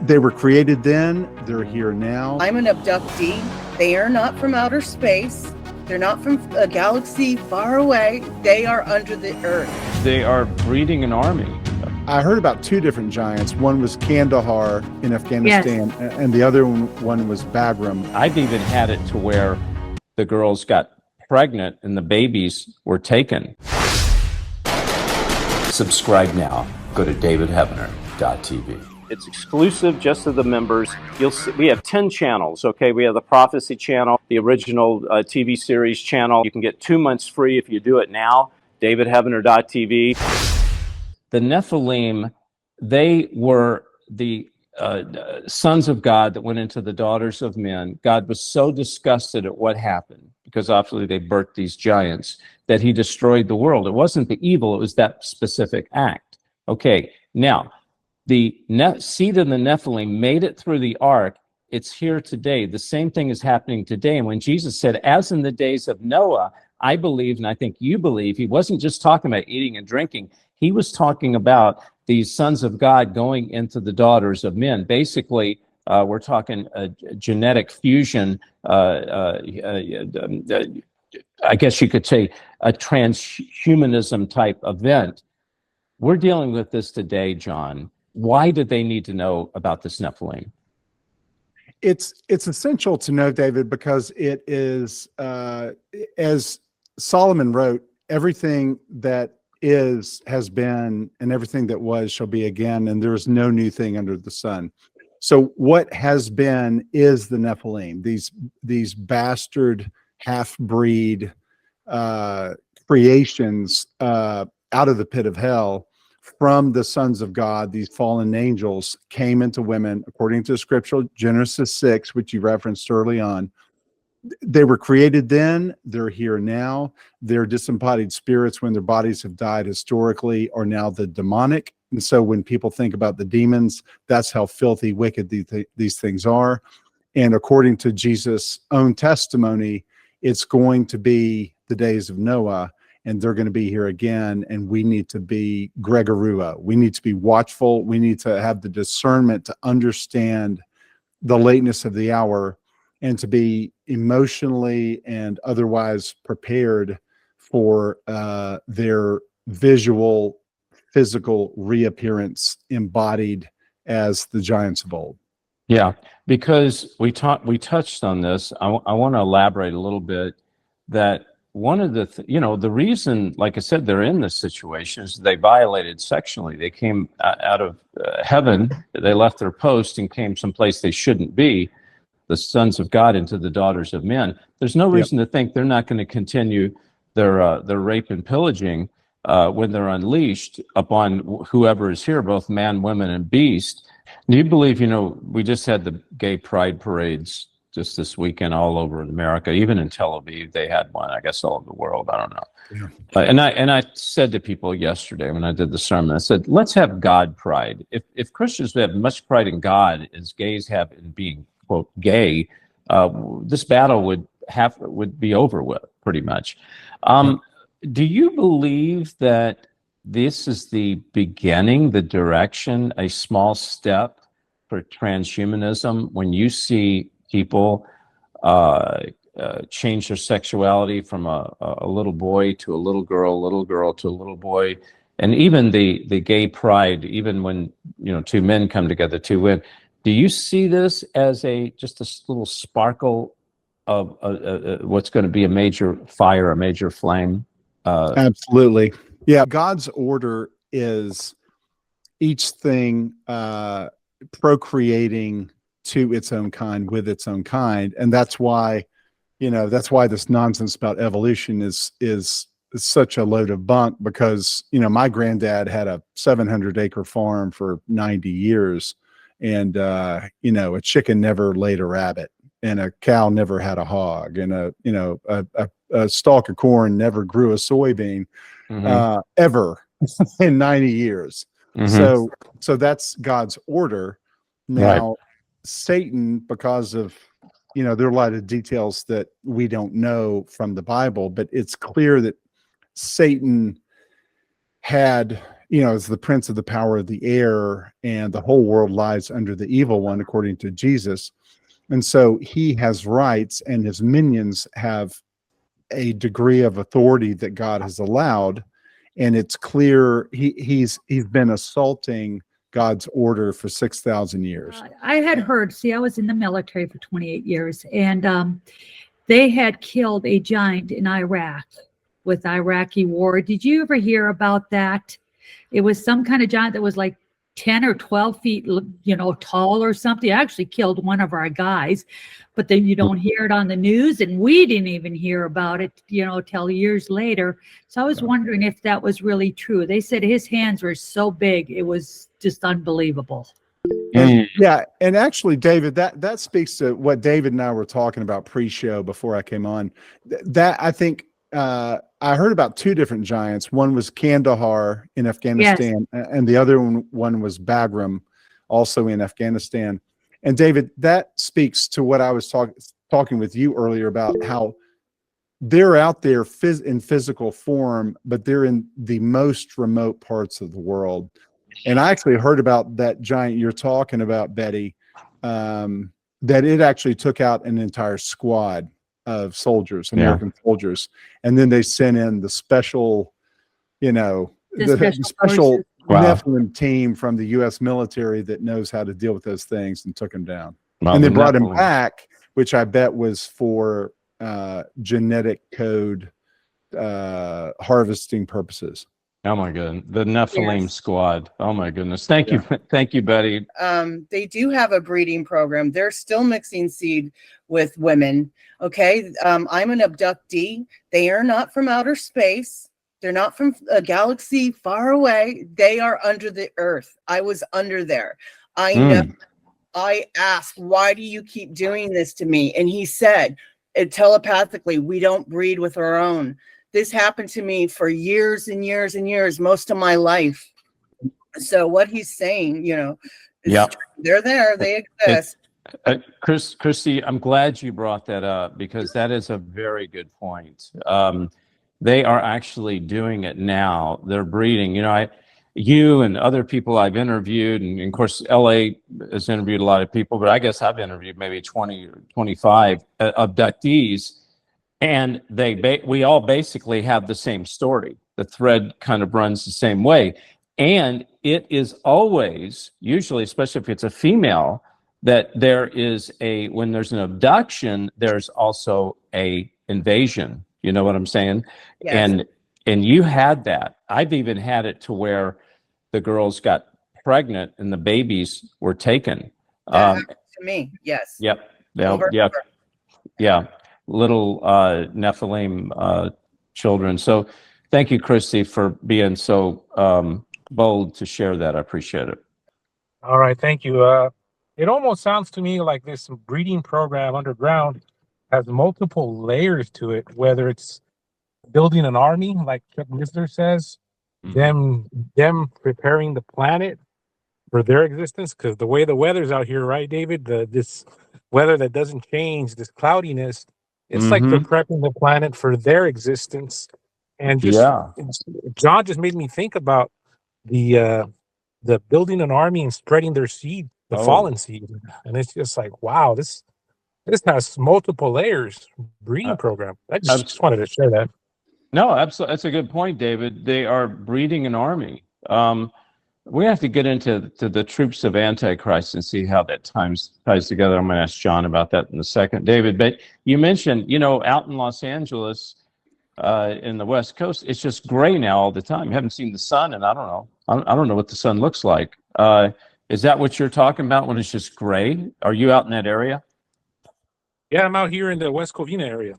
They were created then, they're here now. I'm an abductee. They are not from outer space. They're not from a galaxy far away. They are under the earth. They are breeding an army. I heard about two different giants. One was Kandahar in Afghanistan, yes, and the other one was Bagram. I've even had it to where the girls got pregnant and the babies were taken. Subscribe now. Go to davidheavener.tv. It's exclusive just to the members. You'll see, we have 10 channels, okay? We have the Prophecy channel, the original TV series channel. You can get 2 months free if you do it now, davidheavener.tv. The Nephilim, they were the sons of God that went into the daughters of men. God was so disgusted at what happened, because obviously they birthed these giants, that he destroyed the world. It wasn't the evil, it was that specific act. Okay, now, the seed of the Nephilim made it through the ark. It's here today. The same thing is happening today. And when Jesus said, as in the days of Noah, I believe, and I think you believe, he wasn't just talking about eating and drinking. He was talking about these sons of God going into the daughters of men. Basically, we're talking a genetic fusion, I guess you could say a transhumanism type event. We're dealing with this today, John. Why did they need to know about this Nephilim? It's essential to know, David, because it is, as Solomon wrote, everything that is, has been, and everything that was shall be again, and there is no new thing under the sun. So what has been is the Nephilim, these bastard half-breed creations out of the pit of hell from the sons of God. These fallen angels came into women, according to scripture, Genesis 6, which you referenced early on. They were created then, they're here now. They're disembodied spirits when their bodies have died historically, are now the demonic. And so when people think about the demons, that's how filthy, wicked these things are. And according to Jesus' own testimony, it's going to be the days of Noah, and they're going to be here again, and we need to be Gregorua. We need to be watchful. We need to have the discernment to understand the lateness of the hour and to be emotionally and otherwise prepared for their visual, physical reappearance embodied as the giants of old. Yeah, because we touched on this. I want to elaborate a little bit that one of the, the reason, like I said, they're in this situation is they violated sexually. They came out of heaven, they left their post and came someplace they shouldn't be, the sons of God into the daughters of men. There's no reason to think they're not going to continue their rape and pillaging when they're unleashed upon whoever is here, both man, women, and beast. Do you believe, we just had the gay pride parades just this weekend all over America, even in Tel Aviv, they had one, I guess all over the world, I don't know. Yeah. And I said to people yesterday when I did the sermon, I said, let's have God pride. If Christians have much pride in God as gays have in being, quote, gay, this battle would be over with, pretty much. Do you believe that this is the beginning, the direction, a small step for transhumanism, when you see people change their sexuality from a little boy to a little girl to a little boy, and even the gay pride, even when two men come together, two women? Do you see this as just a little sparkle of what's going to be a major fire, a major flame? Absolutely. Yeah. God's order is each thing procreating to its own kind with its own kind. And that's why, this nonsense about evolution is such a load of bunk, because, my granddad had a 700-acre farm for 90 years. And, a chicken never laid a rabbit, and a cow never had a hog, and a stalk of corn never grew a soybean, ever in 90 years. Mm-hmm. So that's God's order. Now, right. Satan, because of, there are a lot of details that we don't know from the Bible, but it's clear that Satan had, is the prince of the power of the air, and the whole world lies under the evil one, according to Jesus. And so he has rights, and his minions have a degree of authority that God has allowed. And it's clear he's been assaulting God's order for 6,000 years. I had heard, see, I was in the military for 28 years, and they had killed a giant in Iraq with the Iraqi war. Did you ever hear about that? It was some kind of giant that was like 10 or 12 feet, tall or something. It actually killed one of our guys, but then you don't hear it on the news, and we didn't even hear about it, till years later. So I was wondering if that was really true. They said his hands were so big, it was just unbelievable. Yeah, and actually, David, that speaks to what David and I were talking about pre-show before I came on. That I think I heard about two different giants. One was Kandahar in Afghanistan, and the other one was Bagram, also in Afghanistan. And David, that speaks to what I was talking with you earlier about, how they're out there in physical form, but they're in the most remote parts of the world. And I actually heard about that giant you're talking about, Betty, that it actually took out an entire squad of soldiers, American soldiers. And then they sent in the special, the special Nephilim team from the U.S. military that knows how to deal with those things, and took them down. Well, and they brought him back, which I bet was for genetic code harvesting purposes. Oh my goodness, the Nephilim squad. Oh my goodness. Thank you. Thank you, Betty. They do have a breeding program. They're still mixing seed with women. Okay. I'm an abductee. They are not from outer space. They're not from a galaxy far away. They are under the earth. I was under there. I know. I asked, why do you keep doing this to me? And he said, telepathically, we don't breed with our own. This happened to me for years and years and years, most of my life. So what he's saying, they're there, they exist. Christy, I'm glad you brought that up, because that is a very good point. They are actually doing it now. They're breeding. You and other people I've interviewed, and of course, LA has interviewed a lot of people, but I guess I've interviewed maybe 20 or 25 abductees. And we all basically have the same story. The thread kind of runs the same way. And it is always, usually, especially if it's a female, that there is when there's an abduction, there's also a invasion. You know what I'm saying? Yes. And you had that. I've even had it to where the girls got pregnant and the babies were taken. That happened to me, yes. Yep. Yeah. Little Nephilim children. So thank you, Christy, for being so bold to share that. I appreciate it. All right, thank you. It almost sounds to me like this breeding program underground has multiple layers to it, whether it's building an army, like Chuck Missler says, them preparing the planet for their existence, because the way the weather's out here, right, David? This weather that doesn't change, this cloudiness, it's like they're prepping the planet for their existence. And John just made me think about the building an army and spreading their seed, the fallen seed. And it's just like, wow, this has multiple layers, breeding program. I just wanted to share that. No, absolutely. That's a good point, David. They are breeding an army. We have to get into the troops of Antichrist and see how that ties together. I'm going to ask John about that in a second, David. But you mentioned, out in Los Angeles, in the West Coast, it's just gray now all the time. You haven't seen the sun, and I don't know. I don't know what the sun looks like. Is that what you're talking about when it's just gray? Are you out in that area? Yeah, I'm out here in the West Covina area.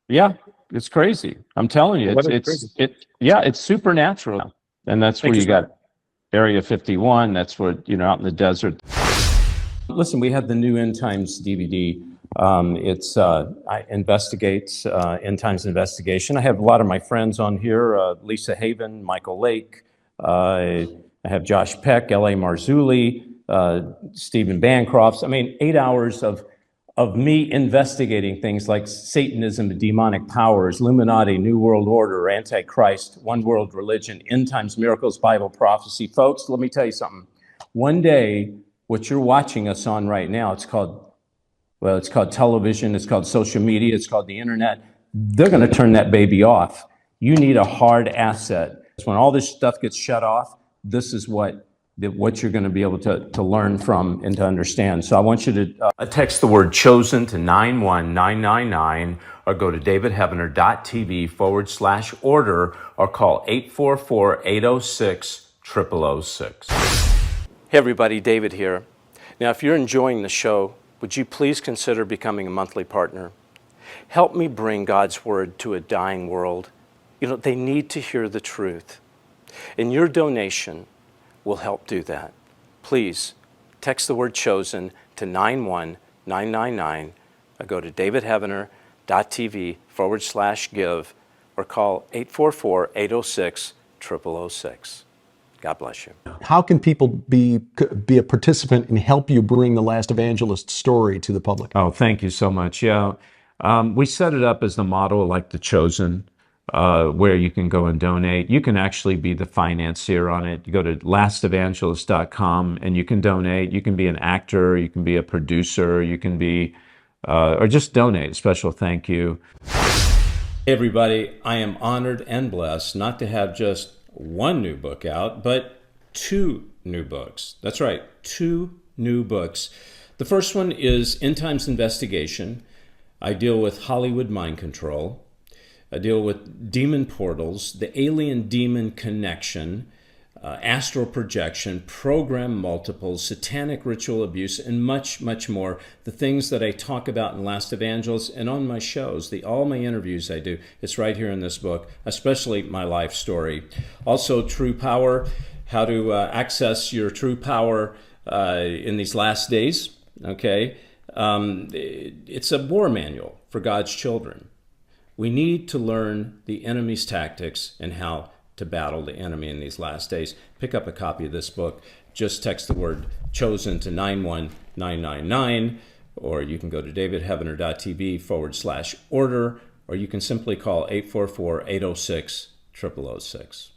Yeah, it's crazy. I'm telling you, it's supernatural, and that's where you got Area 51. That's where, out in the desert. Listen, we have the new End Times DVD. It's investigates End Times investigation. I have a lot of my friends on here: Lisa Haven, Michael Lake. I have Josh Peck, L.A. Marzulli, Stephen Bancrofts. I mean, 8 hours of of me investigating things like Satanism, demonic powers, Illuminati, New World Order, Antichrist, one world religion, end times miracles, Bible prophecy. Folks, let me tell you something. One day, what you're watching us on right now, it's called television, it's called social media, it's called the internet. They're going to turn that baby off. You need a hard asset. When all this stuff gets shut off, this is what you're going to be able to learn from and to understand. So I want you to text the word chosen to 91999 or go to davidheavener.tv/order or call 844-806-0006. Hey everybody, David here. Now if you're enjoying the show, would you please consider becoming a monthly partner? Help me bring God's word to a dying world. You know, they need to hear the truth. And your donation will help do that. Please text the word chosen to 91999 or go to davidheavener.tv/give or call 844-806-0006. God bless you. How can people be a participant and help you bring the Last Evangelist story to the public? Oh, thank you so much. Yeah. We set it up as the model like The Chosen, where you can go and donate. You can actually be the financier on it. You go to lastevangelist.com and you can donate. You can be an actor, you can be a producer, you can be, or just donate. A special thank you. Hey everybody, I am honored and blessed not to have just one new book out, but 2 new books. That's right, 2 new books. The first one is End Times Investigation. I deal with Hollywood mind control. I deal with demon portals, the alien-demon connection, astral projection, program multiples, satanic ritual abuse, and much, much more. The things that I talk about in Last Evangelist and on my shows, all my interviews I do, it's right here in this book, especially my life story. Also, True Power, how to access your true power in these last days, okay? It's a war manual for God's children. We need to learn the enemy's tactics and how to battle the enemy in these last days. Pick up a copy of this book. Just text the word chosen to 91999, or you can go to davidheavener.tv/order, or you can simply call 844-806-0006.